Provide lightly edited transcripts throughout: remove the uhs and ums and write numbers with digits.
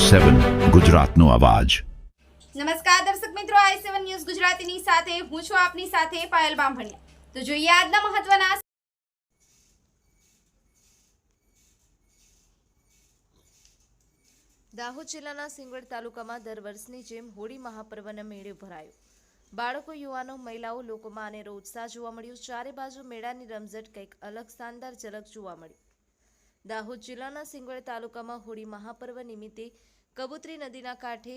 7 ગુજરાતનો અવાજ। નમસ્કાર દર્શક મિત્રો, i7 ન્યૂઝ ગુજરાતીની સાથે હું છું આપની સાથે પાયલ બામભણિયા। તો જોઈએ આજના મહત્વના। દાહોદ જિલ્લાના સિંગવડ તાલુકામાં દર વર્ષની જેમ હોળી મહાપર્વનો મેળો ભરાયો। બાળકો, યુવાનો, મહિલાઓ, લોકોમાં અનેરો ઉત્સાહ જોવા મળ્યો। ચારે બાજુ મેળાની રમઝટ કંઈક અલગ શાનદાર ઝલક જોવા મળી। દાહોદ જિલ્લાના સિંગવડ તાલુકામાં હોળી મહાપર્વ નિમિત્તે કબૂતરી નદીના કાંઠે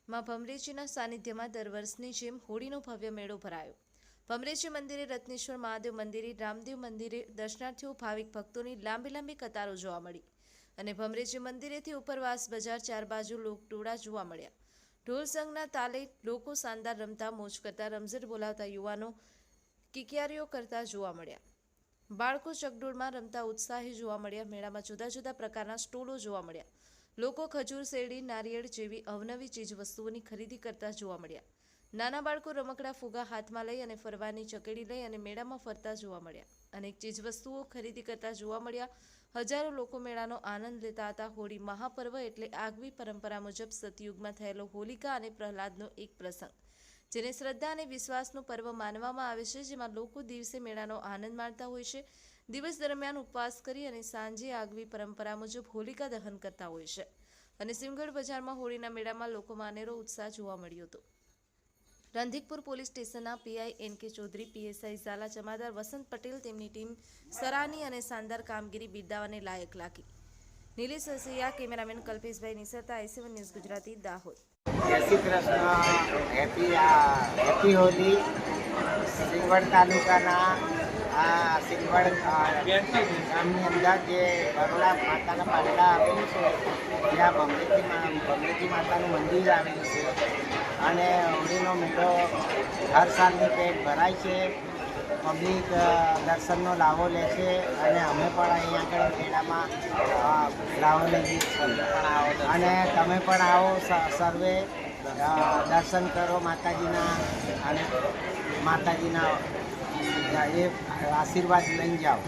માં ભમરેજીના સાનિધ્યમાં દર વર્ષની જેમ હોળીનો ભવ્ય મેળો ભરાયો। ભમરેજી મંદિરે, રત્નેશ્વર મહાદેવ મંદિરે, રામદેવ મંદિરે દર્શનાર્થીઓ, ભાવિક ભક્તોની લાંબી કતારો જોવા મળી અને ભમરેજી મંદિરેથી ઉપરવાસ બજાર ચાર બાજુ લોકટોળા જોવા મળ્યા। ઢોલ સંઘના તાલે લોકો શાનદાર રમતા, મોજ કરતા, રમઝટ બોલાવતા, યુવાનો કિકિયારીઓ કરતા જોવા મળ્યા। બાળકો ચકડોળમાં રમતા ઉત્સાહી જોવા મળ્યા। મેળામાં જુદા જુદા પ્રકારના સ્ટોલો જોવા મળ્યા। લોકો ખજૂર, શેરડી, નારિયેળ જેવી અવનવી ચીજ વસ્તુઓની ખરીદી કરતા જોવા મળ્યા। નાના બાળકો રમકડા, ફુગા હાથમાં લઈ અને ફરવાની ચકેડી લઈ અને મેળામાં ફરતા જોવા મળ્યા। અનેક ચીજ વસ્તુઓ ખરીદી કરતા જોવા મળ્યા। હજારો લોકો મેળાનો આનંદ લેતા હતા। હોળી મહાપર્વ એટલે આગવી પરંપરા મુજબ સતયુગમાં થયેલો હોલિકા અને પ્રહલાદનો એક પ્રસંગ, જેને શ્રદ્ધા અને વિશ્વાસનું પર્વ માનવામાં આવે છે, જેમાં લોકો દિવસે મેળાનો આનંદ માણતા હોય છે, દિવસ દરમિયાન ઉપવાસ કરી અને સાંજે આગવી પરંપરા મુજબ હોલિકા દહન કરતા હોય છે અને સિંગવડ બજારમાં હોળીના મેળામાં લોકોમાં અનેરો ઉત્સાહ જોવા મળ્યો હતો। રંધીકપુર પોલીસ સ્ટેશનના પીઆઈ એન.કે. ચૌધરી, પીએસઆઈ ઝાલા જમાદાર વસંત પટેલ તેમની ટીમ સરાહનીય અને શાનદાર કામગીરી બિરદાવવાને લાયક લાગી। Nilesh અસૈયા, cameraman Kalpeshbhai નિસરતા, i7 news Gujarati, Dahod. જય શ્રી કૃષ્ણ। હેપી હોલી। સિંગવડ તાલુકાના આ સિંગવડ ગામની અંદર જે બરોડા માતાના પાટલા આવેલું છે, ત્યાં ભમરેજી માતાનું મંદિર આવેલું છે અને હોળીનો મેળો હર સાલની પેટ ભરાય છે। પબ્લિક દર્શનનો લાવો લે છે અને અમે પણ અહીંયા આગળ મેળામાં લાવો લઈએ છીએ અને તમે પણ આવો સર્વે દર્શન કરો માતાજીના અને માતાજીના એ આશીર્વાદ લઈને જાઓ।